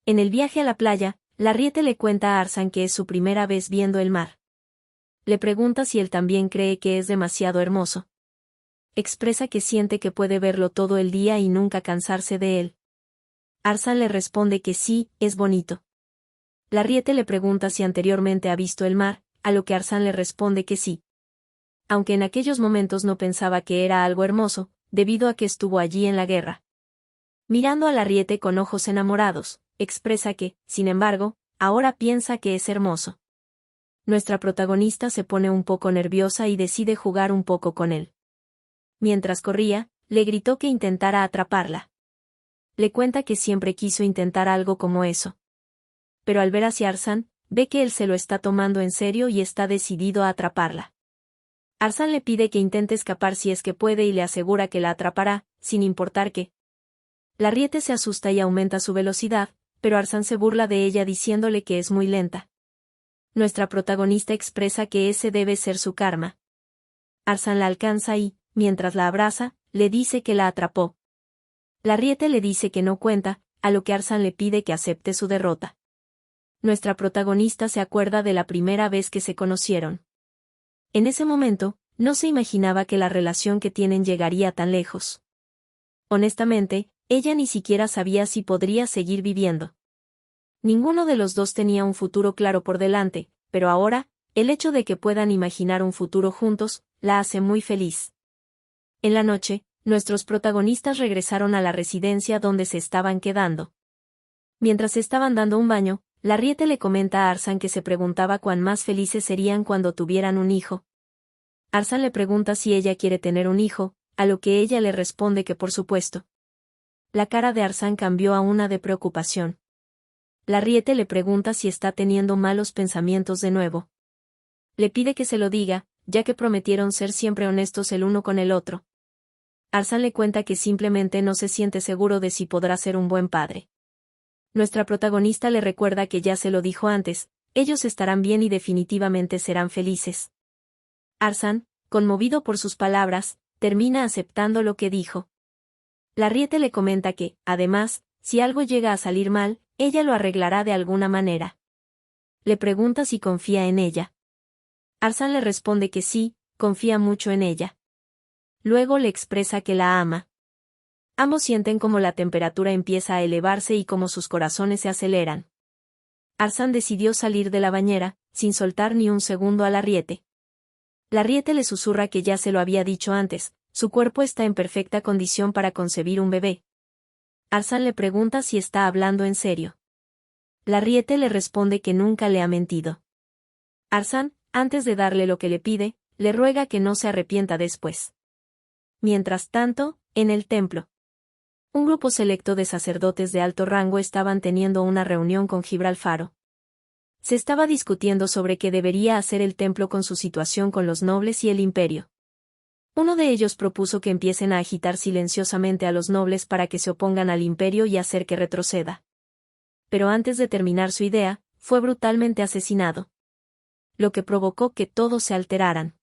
En el viaje a la playa, Larriete le cuenta a Arsán que es su primera vez viendo el mar. Le pregunta si él también cree que es demasiado hermoso. Expresa que siente que puede verlo todo el día y nunca cansarse de él. Arsán le responde que sí, es bonito. Larriete le pregunta si anteriormente ha visto el mar, a lo que Arsán le responde que sí. Aunque en aquellos momentos no pensaba que era algo hermoso, debido a que estuvo allí en la guerra. Mirando a Larriete con ojos enamorados, expresa que, sin embargo, ahora piensa que es hermoso. Nuestra protagonista se pone un poco nerviosa y decide jugar un poco con él. Mientras corría, le gritó que intentara atraparla. Le cuenta que siempre quiso intentar algo como eso. Pero al ver hacia Arsán, ve que él se lo está tomando en serio y está decidido a atraparla. Arsán le pide que intente escapar si es que puede y le asegura que la atrapará, sin importar qué. Larriete se asusta y aumenta su velocidad, pero Arsán se burla de ella diciéndole que es muy lenta. Nuestra protagonista expresa que ese debe ser su karma. Arsán la alcanza y, mientras la abraza, le dice que la atrapó. Larriete le dice que no cuenta, a lo que Arsán le pide que acepte su derrota. Nuestra protagonista se acuerda de la primera vez que se conocieron. En ese momento, no se imaginaba que la relación que tienen llegaría tan lejos. Honestamente, ella ni siquiera sabía si podría seguir viviendo. Ninguno de los dos tenía un futuro claro por delante, pero ahora, el hecho de que puedan imaginar un futuro juntos, la hace muy feliz. En la noche, nuestros protagonistas regresaron a la residencia donde se estaban quedando. Mientras estaban dando un baño, Larriete le comenta a Arsán que se preguntaba cuán más felices serían cuando tuvieran un hijo. Arsán le pregunta si ella quiere tener un hijo, a lo que ella le responde que por supuesto. La cara de Arsán cambió a una de preocupación. Larriete le pregunta si está teniendo malos pensamientos de nuevo. Le pide que se lo diga, ya que prometieron ser siempre honestos el uno con el otro. Arsán le cuenta que simplemente no se siente seguro de si podrá ser un buen padre. Nuestra protagonista le recuerda que ya se lo dijo antes, ellos estarán bien y definitivamente serán felices. Arsán, conmovido por sus palabras, termina aceptando lo que dijo. Larriete le comenta que, además, si algo llega a salir mal, ella lo arreglará de alguna manera. Le pregunta si confía en ella. Arsán le responde que sí, confía mucho en ella. Luego le expresa que la ama. Ambos sienten como la temperatura empieza a elevarse y como sus corazones se aceleran. Arsán decidió salir de la bañera, sin soltar ni un segundo a Larriete. Larriete le susurra que ya se lo había dicho antes, su cuerpo está en perfecta condición para concebir un bebé. Arsán le pregunta si está hablando en serio. Larriete le responde que nunca le ha mentido. Arsán, antes de darle lo que le pide, le ruega que no se arrepienta después. Mientras tanto, en el templo. Un grupo selecto de sacerdotes de alto rango estaban teniendo una reunión con Gibralfaro. Se estaba discutiendo sobre qué debería hacer el templo con su situación con los nobles y el imperio. Uno de ellos propuso que empiecen a agitar silenciosamente a los nobles para que se opongan al imperio y hacer que retroceda. Pero antes de terminar su idea, fue brutalmente asesinado. Lo que provocó que todos se alteraran.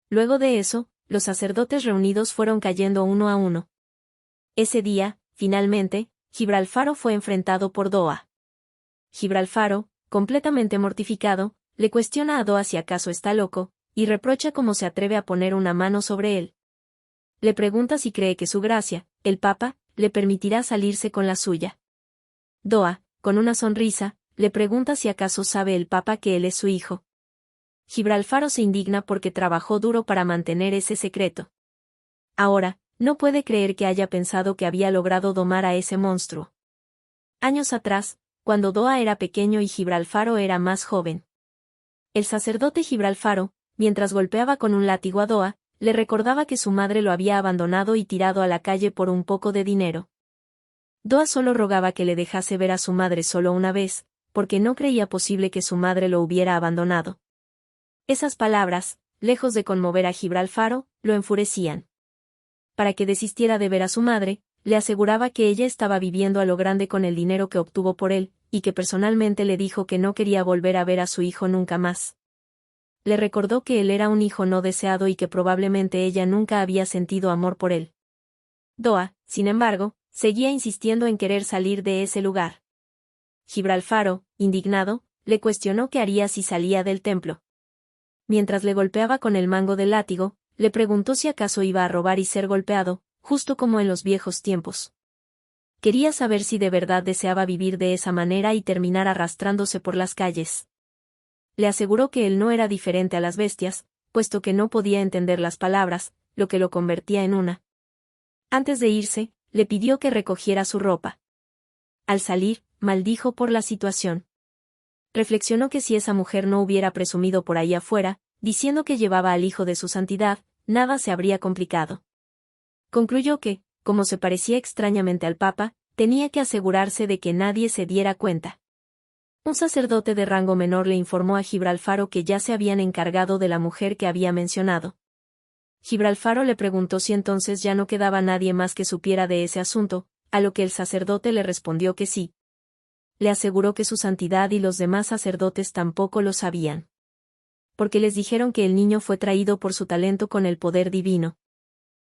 Luego de eso, los sacerdotes reunidos fueron cayendo uno a uno. Ese día, finalmente, Gibralfaro fue enfrentado por Doa. Gibralfaro, completamente mortificado, le cuestiona a Doa si acaso está loco, y reprocha cómo se atreve a poner una mano sobre él. Le pregunta si cree que su gracia, el Papa, le permitirá salirse con la suya. Doa, con una sonrisa, le pregunta si acaso sabe el Papa que él es su hijo. Gibralfaro se indigna porque trabajó duro para mantener ese secreto. Ahora, no puede creer que haya pensado que había logrado domar a ese monstruo. Años atrás, cuando Doa era pequeño y Gibralfaro era más joven. El sacerdote Gibralfaro, mientras golpeaba con un látigo a Doa, le recordaba que su madre lo había abandonado y tirado a la calle por un poco de dinero. Doa solo rogaba que le dejase ver a su madre solo una vez, porque no creía posible que su madre lo hubiera abandonado. Esas palabras, lejos de conmover a Gibralfaro, lo enfurecían. Para que desistiera de ver a su madre, le aseguraba que ella estaba viviendo a lo grande con el dinero que obtuvo por él, y que personalmente le dijo que no quería volver a ver a su hijo nunca más. Le recordó que él era un hijo no deseado y que probablemente ella nunca había sentido amor por él. Doa, sin embargo, seguía insistiendo en querer salir de ese lugar. Gibralfaro, indignado, le cuestionó qué haría si salía del templo. Mientras le golpeaba con el mango del látigo, le preguntó si acaso iba a robar y ser golpeado, justo como en los viejos tiempos. Quería saber si de verdad deseaba vivir de esa manera y terminar arrastrándose por las calles. Le aseguró que él no era diferente a las bestias, puesto que no podía entender las palabras, lo que lo convertía en una. Antes de irse, le pidió que recogiera su ropa. Al salir, maldijo por la situación. Reflexionó que si esa mujer no hubiera presumido por ahí afuera, diciendo que llevaba al hijo de su santidad, nada se habría complicado. Concluyó que, como se parecía extrañamente al Papa, tenía que asegurarse de que nadie se diera cuenta. Un sacerdote de rango menor le informó a Gibralfaro que ya se habían encargado de la mujer que había mencionado. Gibralfaro le preguntó si entonces ya no quedaba nadie más que supiera de ese asunto, a lo que el sacerdote le respondió que sí. Le aseguró que su santidad y los demás sacerdotes tampoco lo sabían. Porque les dijeron que el niño fue traído por su talento con el poder divino.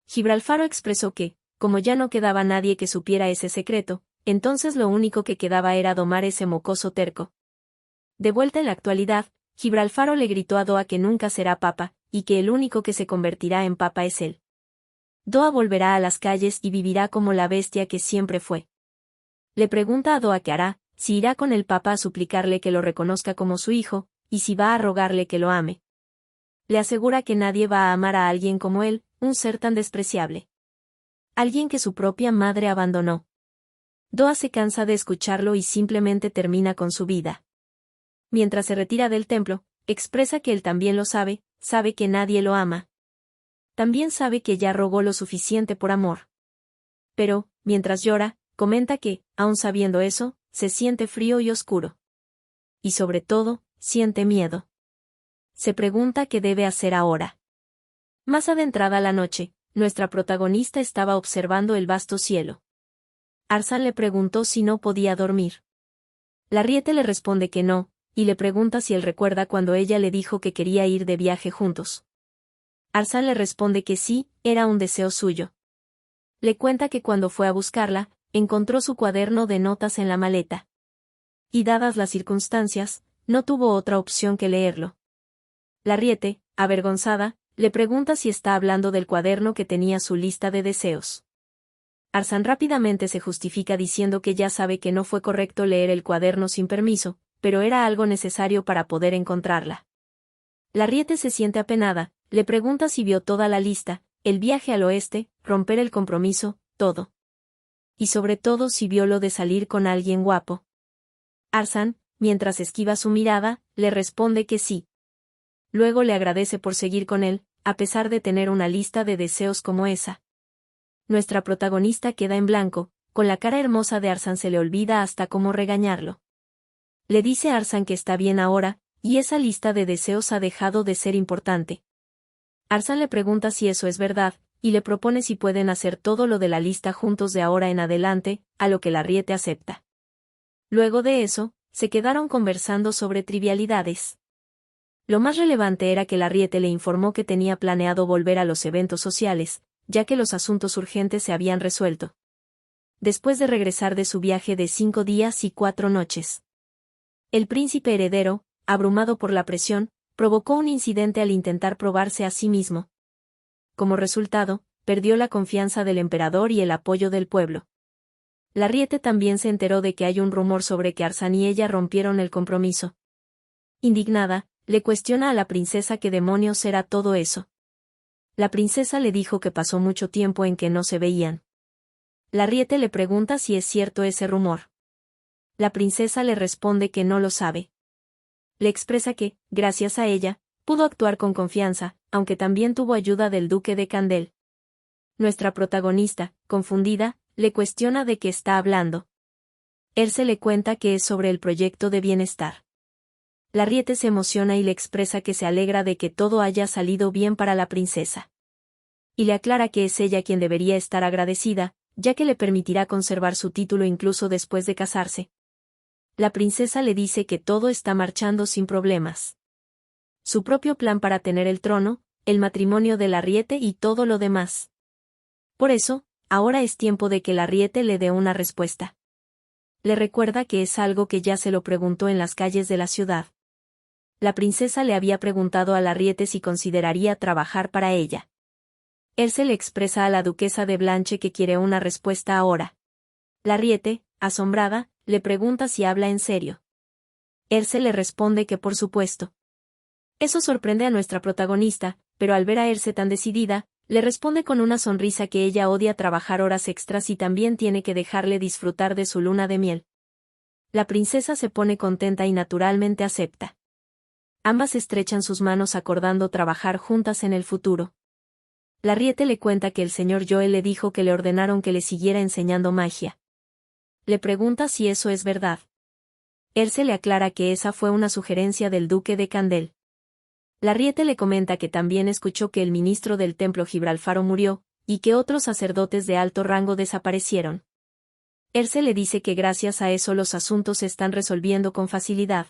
Gibralfaro expresó que, como ya no quedaba nadie que supiera ese secreto, entonces lo único que quedaba era domar ese mocoso terco. De vuelta en la actualidad, Gibralfaro le gritó a Doa que nunca será papa, y que el único que se convertirá en papa es él. Doa volverá a las calles y vivirá como la bestia que siempre fue. Le pregunta a Doa qué hará, si irá con el papa a suplicarle que lo reconozca como su hijo, y si va a rogarle que lo ame. Le asegura que nadie va a amar a alguien como él, un ser tan despreciable. Alguien que su propia madre abandonó. Doa se cansa de escucharlo y simplemente termina con su vida. Mientras se retira del templo, expresa que él también lo sabe que nadie lo ama. También sabe que ya rogó lo suficiente por amor. Pero, mientras llora, comenta que, aun sabiendo eso, se siente frío y oscuro. Y sobre todo, siente miedo. Se pregunta qué debe hacer ahora. Más adentrada la noche, nuestra protagonista estaba observando el vasto cielo. Arsán le preguntó si no podía dormir. Larriete le responde que no, y le pregunta si él recuerda cuando ella le dijo que quería ir de viaje juntos. Arsán le responde que sí, era un deseo suyo. Le cuenta que cuando fue a buscarla, encontró su cuaderno de notas en la maleta. Y dadas las circunstancias, no tuvo otra opción que leerlo. Larriete, avergonzada, le pregunta si está hablando del cuaderno que tenía su lista de deseos. Arsán rápidamente se justifica diciendo que ya sabe que no fue correcto leer el cuaderno sin permiso, pero era algo necesario para poder encontrarla. Larriete se siente apenada, le pregunta si vio toda la lista, el viaje al oeste, romper el compromiso, todo. Y sobre todo si vio lo de salir con alguien guapo. Arsán, mientras esquiva su mirada, le responde que sí. Luego le agradece por seguir con él, a pesar de tener una lista de deseos como esa. Nuestra protagonista queda en blanco, con la cara hermosa de Arsán se le olvida hasta cómo regañarlo. Le dice a Arsán que está bien ahora, y esa lista de deseos ha dejado de ser importante. Arsán le pregunta si eso es verdad, y le propone si pueden hacer todo lo de la lista juntos de ahora en adelante, a lo que Larriete acepta. Luego de eso, se quedaron conversando sobre trivialidades. Lo más relevante era que Larriete le informó que tenía planeado volver a los eventos sociales, ya que los asuntos urgentes se habían resuelto. Después de regresar de su viaje de 5 días y 4 noches. El príncipe heredero, abrumado por la presión, provocó un incidente al intentar probarse a sí mismo. Como resultado, perdió la confianza del emperador y el apoyo del pueblo. Larriete también se enteró de que hay un rumor sobre que Arsán y ella rompieron el compromiso. Indignada, le cuestiona a la princesa qué demonios era todo eso. La princesa le dijo que pasó mucho tiempo en que no se veían. Larriete le pregunta si es cierto ese rumor. La princesa le responde que no lo sabe. Le expresa que, gracias a ella, pudo actuar con confianza, aunque también tuvo ayuda del duque de Candel. Nuestra protagonista, confundida, le cuestiona de qué está hablando. Él se le cuenta que es sobre el proyecto de bienestar. Larriete se emociona y le expresa que se alegra de que todo haya salido bien para la princesa. Y le aclara que es ella quien debería estar agradecida, ya que le permitirá conservar su título incluso después de casarse. La princesa le dice que todo está marchando sin problemas. Su propio plan para tener el trono, el matrimonio de Larriete y todo lo demás. Por eso, ahora es tiempo de que Larriete le dé una respuesta. Le recuerda que es algo que ya se lo preguntó en las calles de la ciudad. La princesa le había preguntado a Larriete si consideraría trabajar para ella. Él se le expresa a la duquesa de Blanche que quiere una respuesta ahora. Larriete, asombrada, le pregunta si habla en serio. Erce le responde que por supuesto. Eso sorprende a nuestra protagonista, pero al ver a Erce tan decidida, le responde con una sonrisa que ella odia trabajar horas extras y también tiene que dejarle disfrutar de su luna de miel. La princesa se pone contenta y naturalmente acepta. Ambas estrechan sus manos acordando trabajar juntas en el futuro. Larriete le cuenta que el señor Joel le dijo que le ordenaron que le siguiera enseñando magia. Le pregunta si eso es verdad. Erce le aclara que esa fue una sugerencia del duque de Candel. Larriete le comenta que también escuchó que el ministro del templo Gibralfaro murió, y que otros sacerdotes de alto rango desaparecieron. Erce le dice que gracias a eso los asuntos se están resolviendo con facilidad.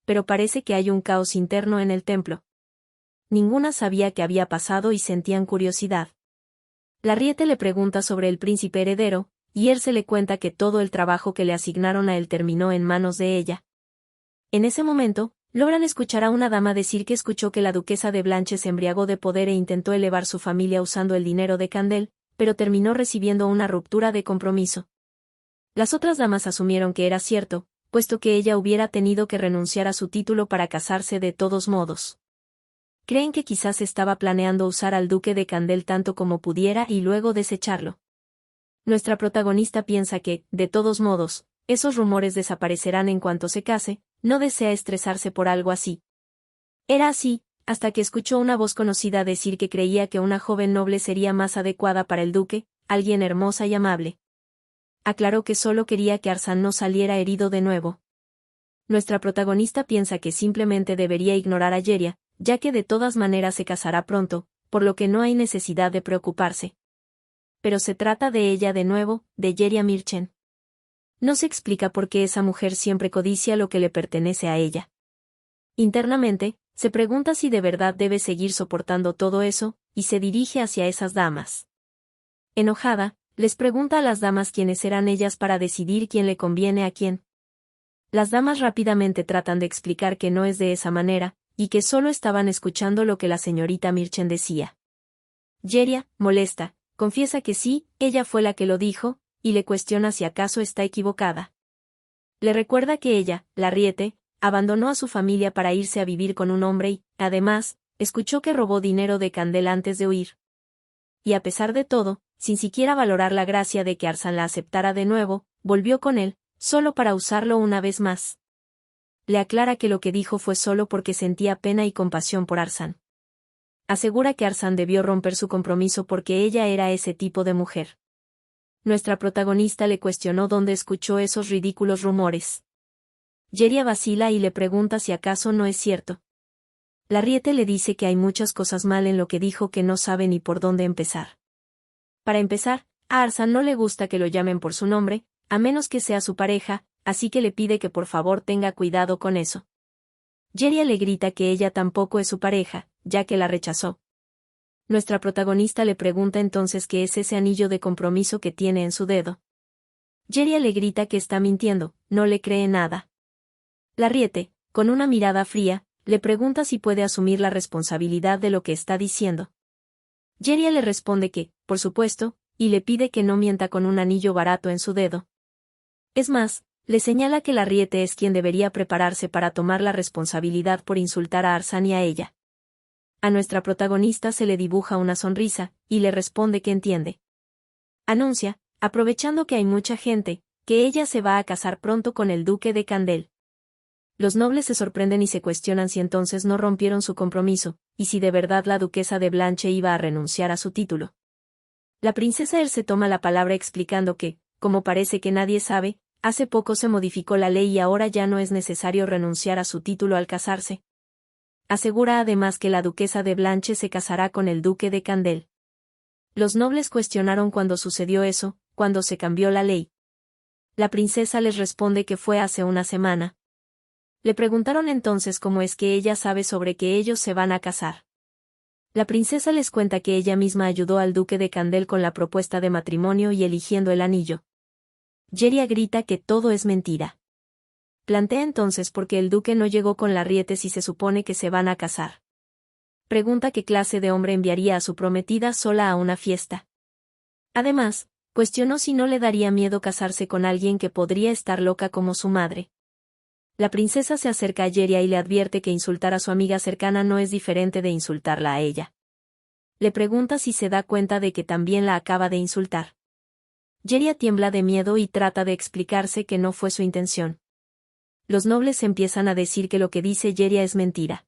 Pero parece que hay un caos interno en el templo. Ninguna sabía qué había pasado y sentían curiosidad. Larriete le pregunta sobre el príncipe heredero, y Erce le cuenta que todo el trabajo que le asignaron a él terminó en manos de ella. En ese momento, logran escuchar a una dama decir que escuchó que la duquesa de Blanche se embriagó de poder e intentó elevar su familia usando el dinero de Candel, pero terminó recibiendo una ruptura de compromiso. Las otras damas asumieron que era cierto, puesto que ella hubiera tenido que renunciar a su título para casarse de todos modos. Creen que quizás estaba planeando usar al duque de Candel tanto como pudiera y luego desecharlo. Nuestra protagonista piensa que, de todos modos, esos rumores desaparecerán en cuanto se case, no desea estresarse por algo así. Era así, hasta que escuchó una voz conocida decir que creía que una joven noble sería más adecuada para el duque, alguien hermosa y amable. Aclaró que solo quería que Arsán no saliera herido de nuevo. Nuestra protagonista piensa que simplemente debería ignorar a Yeria, ya que de todas maneras se casará pronto, por lo que no hay necesidad de preocuparse. Pero se trata de ella de nuevo, de Yeria Mirchen. No se explica por qué esa mujer siempre codicia lo que le pertenece a ella. Internamente, se pregunta si de verdad debe seguir soportando todo eso, y se dirige hacia esas damas. Enojada, les pregunta a las damas quiénes eran ellas para decidir quién le conviene a quién. Las damas rápidamente tratan de explicar que no es de esa manera, y que solo estaban escuchando lo que la señorita Mirchen decía. Yeria, molesta, confiesa que sí, ella fue la que lo dijo, y le cuestiona si acaso está equivocada. Le recuerda que ella, Larriete, abandonó a su familia para irse a vivir con un hombre y, además, escuchó que robó dinero de Candel antes de huir. Y a pesar de todo, sin siquiera valorar la gracia de que Arsán la aceptara de nuevo, volvió con él, solo para usarlo una vez más. Le aclara que lo que dijo fue solo porque sentía pena y compasión por Arsán. Asegura que Arsán debió romper su compromiso porque ella era ese tipo de mujer. Nuestra protagonista le cuestionó dónde escuchó esos ridículos rumores. Yeria vacila y le pregunta si acaso no es cierto. Larriete le dice que hay muchas cosas mal en lo que dijo que no sabe ni por dónde empezar. Para empezar, a Arsán no le gusta que lo llamen por su nombre, a menos que sea su pareja, así que le pide que por favor tenga cuidado con eso. Yeria le grita que ella tampoco es su pareja, ya que la rechazó. Nuestra protagonista le pregunta entonces qué es ese anillo de compromiso que tiene en su dedo. Yeria le grita que está mintiendo, no le cree nada. Larriete, con una mirada fría, le pregunta si puede asumir la responsabilidad de lo que está diciendo. Yeria le responde que, por supuesto, y le pide que no mienta con un anillo barato en su dedo. Es más, le señala que Larriete es quien debería prepararse para tomar la responsabilidad por insultar a Arsán y a ella. A nuestra protagonista se le dibuja una sonrisa, y le responde que entiende. Anuncia, aprovechando que hay mucha gente, que ella se va a casar pronto con el duque de Candel. Los nobles se sorprenden y se cuestionan si entonces no rompieron su compromiso, y si de verdad la duquesa de Blanche iba a renunciar a su título. La princesa Erce toma la palabra explicando que, como parece que nadie sabe, hace poco se modificó la ley y ahora ya no es necesario renunciar a su título al casarse. Asegura además que la duquesa de Blanche se casará con el duque de Candel. Los nobles cuestionaron cuándo sucedió eso, cuándo se cambió la ley. La princesa les responde que fue hace una semana. Le preguntaron entonces cómo es que ella sabe sobre que ellos se van a casar. La princesa les cuenta que ella misma ayudó al duque de Candel con la propuesta de matrimonio y eligiendo el anillo. Yeria grita que todo es mentira. Plantea entonces por qué el duque no llegó con Larriete si se supone que se van a casar. Pregunta qué clase de hombre enviaría a su prometida sola a una fiesta. Además, cuestionó si no le daría miedo casarse con alguien que podría estar loca como su madre. La princesa se acerca a Yeria y le advierte que insultar a su amiga cercana no es diferente de insultarla a ella. Le pregunta si se da cuenta de que también la acaba de insultar. Yeria tiembla de miedo y trata de explicarse que no fue su intención. Los nobles empiezan a decir que lo que dice Yeria es mentira.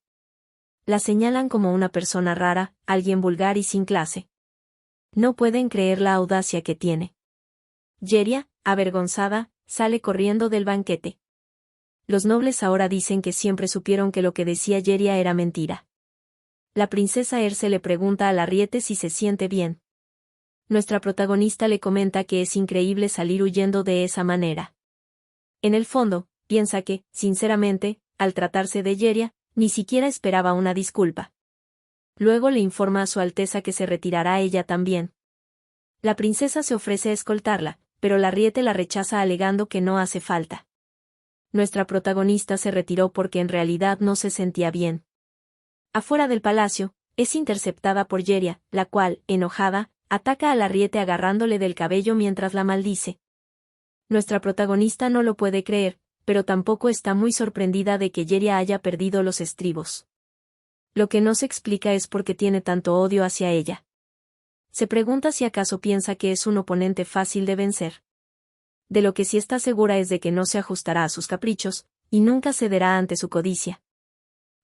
La señalan como una persona rara, alguien vulgar y sin clase. No pueden creer la audacia que tiene. Yeria, avergonzada, sale corriendo del banquete. Los nobles ahora dicen que siempre supieron que lo que decía Yeria era mentira. La princesa Erce le pregunta a Larriete si se siente bien. Nuestra protagonista le comenta que es increíble salir huyendo de esa manera. En el fondo, piensa que, sinceramente, al tratarse de Yeria, ni siquiera esperaba una disculpa. Luego le informa a su Alteza que se retirará ella también. La princesa se ofrece a escoltarla, pero Larriete la rechaza alegando que no hace falta. Nuestra protagonista se retiró porque en realidad no se sentía bien. Afuera del palacio, es interceptada por Yeria, la cual, enojada, ataca a Larriete agarrándole del cabello mientras la maldice. Nuestra protagonista no lo puede creer, pero tampoco está muy sorprendida de que Yeria haya perdido los estribos. Lo que no se explica es por qué tiene tanto odio hacia ella. Se pregunta si acaso piensa que es un oponente fácil de vencer. De lo que sí está segura es de que no se ajustará a sus caprichos, y nunca cederá ante su codicia.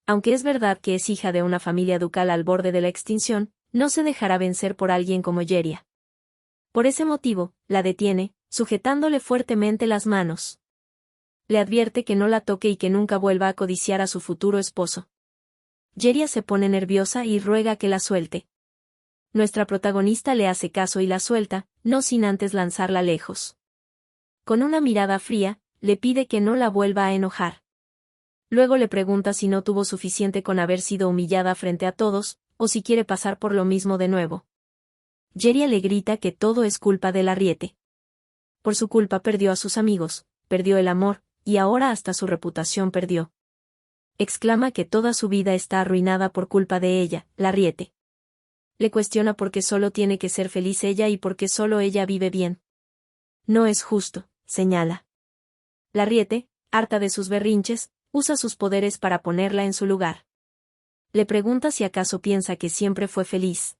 Aunque es verdad que es hija de una familia ducal al borde de la extinción, no se dejará vencer por alguien como Yeria. Por ese motivo, la detiene, sujetándole fuertemente las manos. Le advierte que no la toque y que nunca vuelva a codiciar a su futuro esposo. Yeria se pone nerviosa y ruega que la suelte. Nuestra protagonista le hace caso y la suelta, no sin antes lanzarla lejos. Con una mirada fría, le pide que no la vuelva a enojar. Luego le pregunta si no tuvo suficiente con haber sido humillada frente a todos, o si quiere pasar por lo mismo de nuevo. Yeria le grita que todo es culpa de Larriete. Por su culpa perdió a sus amigos, perdió el amor, y ahora hasta su reputación perdió. Exclama que toda su vida está arruinada por culpa de ella, Larriete. Le cuestiona por qué solo tiene que ser feliz ella y por qué solo ella vive bien. No es justo, señala. Larriete, harta de sus berrinches, usa sus poderes para ponerla en su lugar. Le pregunta si acaso piensa que siempre fue feliz.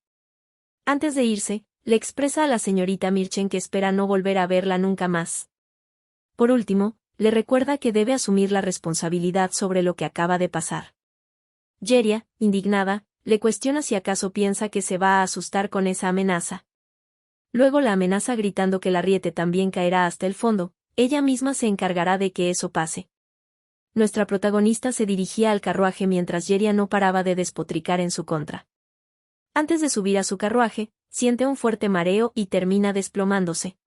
Antes de irse, le expresa a la señorita Mirchen que espera no volver a verla nunca más. Por último, le recuerda que debe asumir la responsabilidad sobre lo que acaba de pasar. Yeria, indignada, le cuestiona si acaso piensa que se va a asustar con esa amenaza. Luego la amenaza gritando que Larriete también caerá hasta el fondo, ella misma se encargará de que eso pase. Nuestra protagonista se dirigía al carruaje mientras Yeria no paraba de despotricar en su contra. Antes de subir a su carruaje, siente un fuerte mareo y termina desplomándose.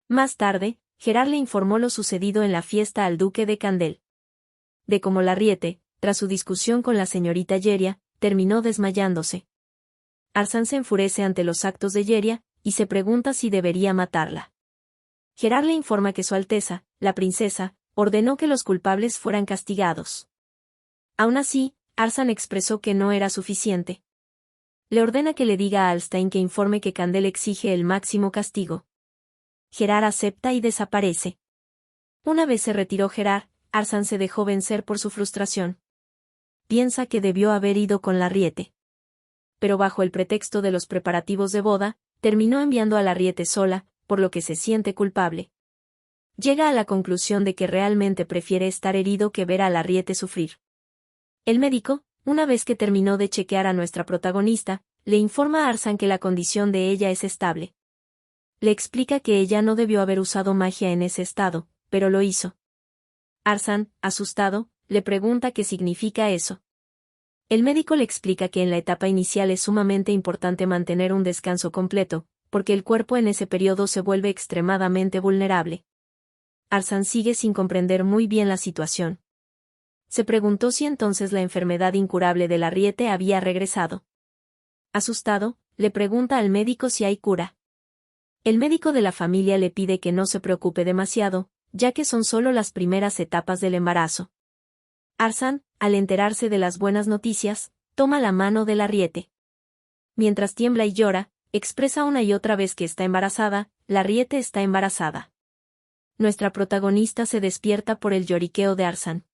Más tarde, Gerard le informó lo sucedido en la fiesta al duque de Candel. De cómo Larriete, tras su discusión con la señorita Yeria, terminó desmayándose. Arsán se enfurece ante los actos de Yeria, y se pregunta si debería matarla. Gerard le informa que Su Alteza, la princesa, ordenó que los culpables fueran castigados. Aún así, Arsán expresó que no era suficiente. Le ordena que le diga a Alstein que informe que Candel exige el máximo castigo. Gerard acepta y desaparece. Una vez se retiró Gerard, Arsán se dejó vencer por su frustración. Piensa que debió haber ido con Larriete. Pero bajo el pretexto de los preparativos de boda, terminó enviando a Larriete sola, por lo que se siente culpable. Llega a la conclusión de que realmente prefiere estar herido que ver a Larriete sufrir. El médico, una vez que terminó de chequear a nuestra protagonista, le informa a Arsán que la condición de ella es estable. Le explica que ella no debió haber usado magia en ese estado, pero lo hizo. Arsán, asustado, le pregunta qué significa eso. El médico le explica que en la etapa inicial es sumamente importante mantener un descanso completo, porque el cuerpo en ese periodo se vuelve extremadamente vulnerable. Arsán sigue sin comprender muy bien la situación. Se preguntó si entonces la enfermedad incurable de Larriete había regresado. Asustado, le pregunta al médico si hay cura. El médico de la familia le pide que no se preocupe demasiado, ya que son solo las primeras etapas del embarazo. Arsán, al enterarse de las buenas noticias, toma la mano del Larriete. Mientras tiembla y llora, expresa una y otra vez que está embarazada, Larriete está embarazada. Nuestra protagonista se despierta por el lloriqueo de Arsán.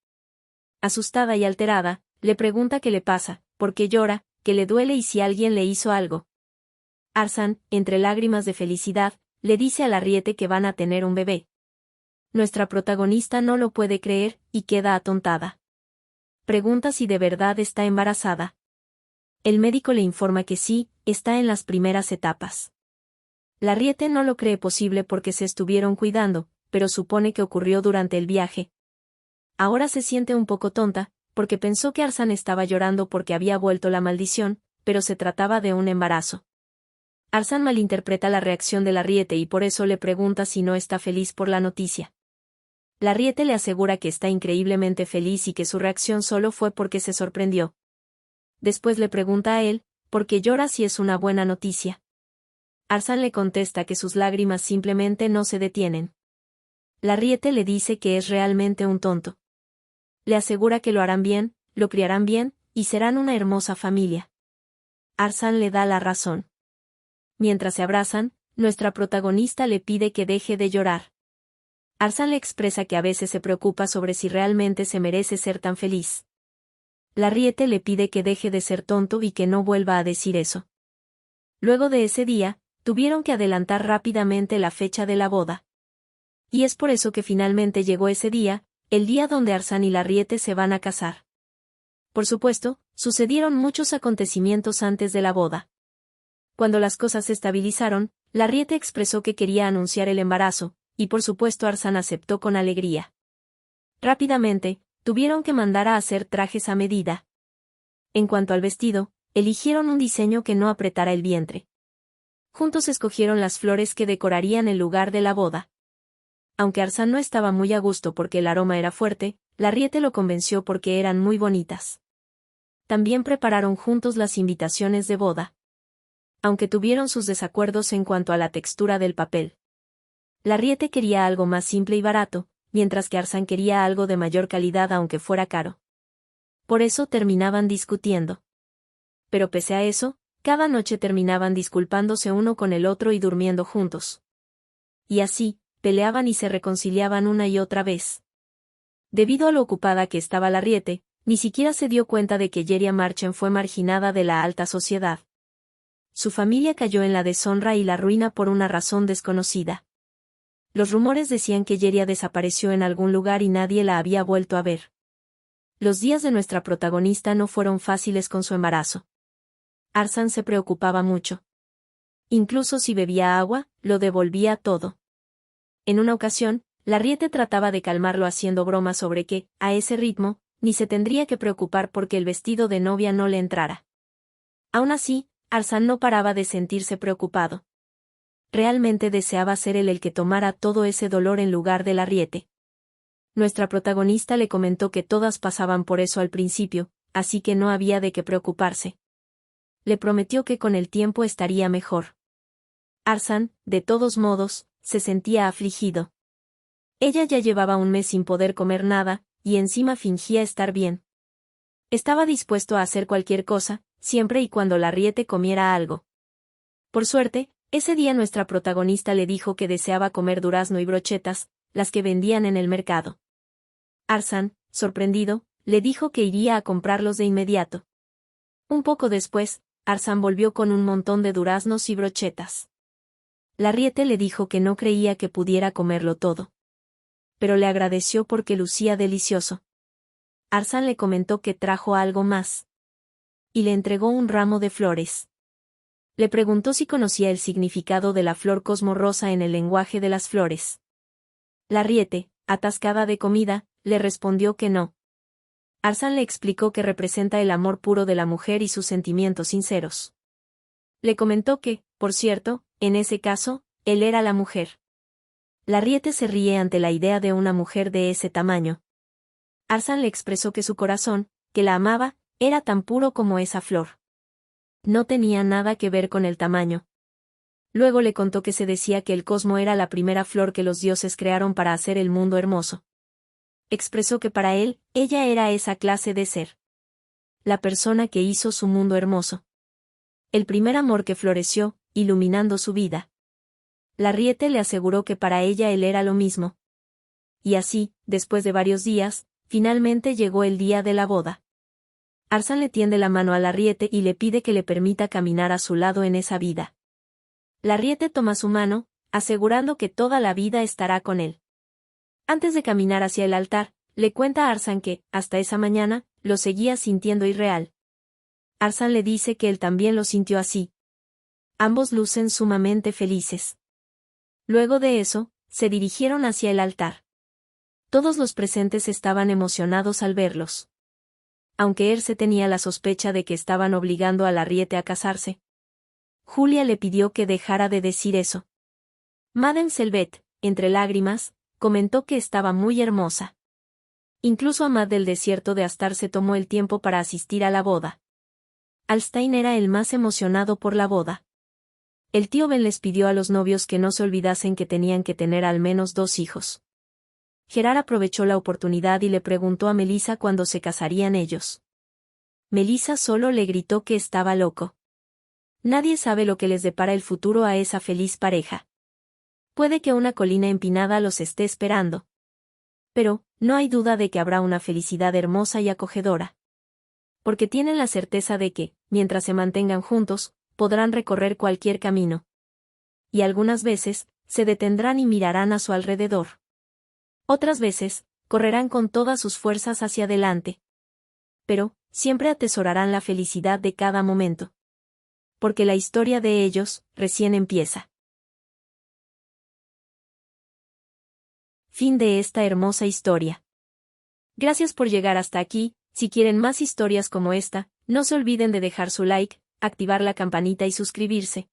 Asustada y alterada, le pregunta qué le pasa, por qué llora, qué le duele y si alguien le hizo algo. Arsán, entre lágrimas de felicidad, le dice a Larriete que van a tener un bebé. Nuestra protagonista no lo puede creer, y queda atontada. Pregunta si de verdad está embarazada. El médico le informa que sí, está en las primeras etapas. Larriete no lo cree posible porque se estuvieron cuidando, pero supone que ocurrió durante el viaje. Ahora se siente un poco tonta, porque pensó que Arsán estaba llorando porque había vuelto la maldición, pero se trataba de un embarazo. Arsán malinterpreta la reacción de Larriete y por eso le pregunta si no está feliz por la noticia. Larriete le asegura que está increíblemente feliz y que su reacción solo fue porque se sorprendió. Después le pregunta a él, ¿por qué llora si es una buena noticia? Arsán le contesta que sus lágrimas simplemente no se detienen. Larriete le dice que es realmente un tonto. Le asegura que lo harán bien, lo criarán bien, y serán una hermosa familia. Arsán le da la razón. Mientras se abrazan, nuestra protagonista le pide que deje de llorar. Arsán le expresa que a veces se preocupa sobre si realmente se merece ser tan feliz. Larriete le pide que deje de ser tonto y que no vuelva a decir eso. Luego de ese día, tuvieron que adelantar rápidamente la fecha de la boda. Y es por eso que finalmente llegó ese día, el día donde Arsán y Larriete se van a casar. Por supuesto, sucedieron muchos acontecimientos antes de la boda. Cuando las cosas se estabilizaron, Larriete expresó que quería anunciar el embarazo, y por supuesto Arsán aceptó con alegría. Rápidamente, tuvieron que mandar a hacer trajes a medida. En cuanto al vestido, eligieron un diseño que no apretara el vientre. Juntos escogieron las flores que decorarían el lugar de la boda. Aunque Arsán no estaba muy a gusto porque el aroma era fuerte, Larriete lo convenció porque eran muy bonitas. También prepararon juntos las invitaciones de boda. Aunque tuvieron sus desacuerdos en cuanto a la textura del papel. Larriete quería algo más simple y barato, mientras que Arsán quería algo de mayor calidad aunque fuera caro. Por eso terminaban discutiendo. Pero pese a eso, cada noche terminaban disculpándose uno con el otro y durmiendo juntos. Y así, peleaban y se reconciliaban una y otra vez. Debido a lo ocupada que estaba Larriete, ni siquiera se dio cuenta de que Yeria Marchen fue marginada de la alta sociedad. Su familia cayó en la deshonra y la ruina por una razón desconocida. Los rumores decían que Yeria desapareció en algún lugar y nadie la había vuelto a ver. Los días de nuestra protagonista no fueron fáciles con su embarazo. Arsán se preocupaba mucho. Incluso si bebía agua, lo devolvía todo. En una ocasión, Larriete trataba de calmarlo haciendo bromas sobre que, a ese ritmo, ni se tendría que preocupar porque el vestido de novia no le entrara. Aún así, Arsán no paraba de sentirse preocupado. Realmente deseaba ser él el que tomara todo ese dolor en lugar de Larriete. Nuestra protagonista le comentó que todas pasaban por eso al principio, así que no había de qué preocuparse. Le prometió que con el tiempo estaría mejor. Arsán, de todos modos, se sentía afligido. Ella ya llevaba un mes sin poder comer nada, y encima fingía estar bien. Estaba dispuesto a hacer cualquier cosa, siempre y cuando Larriete comiera algo. Por suerte, ese día nuestra protagonista le dijo que deseaba comer durazno y brochetas, las que vendían en el mercado. Arsán, sorprendido, le dijo que iría a comprarlos de inmediato. Un poco después, Arsán volvió con un montón de duraznos y brochetas. Larriete le dijo que no creía que pudiera comerlo todo. Pero le agradeció porque lucía delicioso. Arsán le comentó que trajo algo más. Y le entregó un ramo de flores. Le preguntó si conocía el significado de la flor cosmorrosa en el lenguaje de las flores. Larriete, atascada de comida, le respondió que no. Arsán le explicó que representa el amor puro de la mujer y sus sentimientos sinceros. Le comentó que, por cierto, en ese caso, él era la mujer. Larriete se ríe ante la idea de una mujer de ese tamaño. Arsán le expresó que su corazón, que la amaba, era tan puro como esa flor. No tenía nada que ver con el tamaño. Luego le contó que se decía que el cosmo era la primera flor que los dioses crearon para hacer el mundo hermoso. Expresó que para él, ella era esa clase de ser. La persona que hizo su mundo hermoso. El primer amor que floreció, iluminando su vida. Larriete le aseguró que para ella él era lo mismo. Y así, después de varios días, finalmente llegó el día de la boda. Arsán le tiende la mano a Larriete y le pide que le permita caminar a su lado en esa vida. Larriete toma su mano, asegurando que toda la vida estará con él. Antes de caminar hacia el altar, le cuenta a Arsán que, hasta esa mañana, lo seguía sintiendo irreal. Arsán le dice que él también lo sintió así. Ambos lucen sumamente felices. Luego de eso, se dirigieron hacia el altar. Todos los presentes estaban emocionados al verlos. Aunque Erce tenía la sospecha de que estaban obligando a Larriete a casarse, Julia le pidió que dejara de decir eso. Madame Selvet, entre lágrimas, comentó que estaba muy hermosa. Incluso Ahmad del desierto de Astar se tomó el tiempo para asistir a la boda. Alstein era el más emocionado por la boda. El tío Ben les pidió a los novios que no se olvidasen que tenían que tener al menos 2 hijos. Gerard aprovechó la oportunidad y le preguntó a Melissa cuándo se casarían ellos. Melissa solo le gritó que estaba loco. Nadie sabe lo que les depara el futuro a esa feliz pareja. Puede que una colina empinada los esté esperando. Pero, no hay duda de que habrá una felicidad hermosa y acogedora. Porque tienen la certeza de que, mientras se mantengan juntos, podrán recorrer cualquier camino. Y algunas veces, se detendrán y mirarán a su alrededor. Otras veces, correrán con todas sus fuerzas hacia adelante. Pero, siempre atesorarán la felicidad de cada momento. Porque la historia de ellos, recién empieza. Fin de esta hermosa historia. Gracias por llegar hasta aquí. Si quieren más historias como esta, no se olviden de dejar su like, activar la campanita y suscribirse.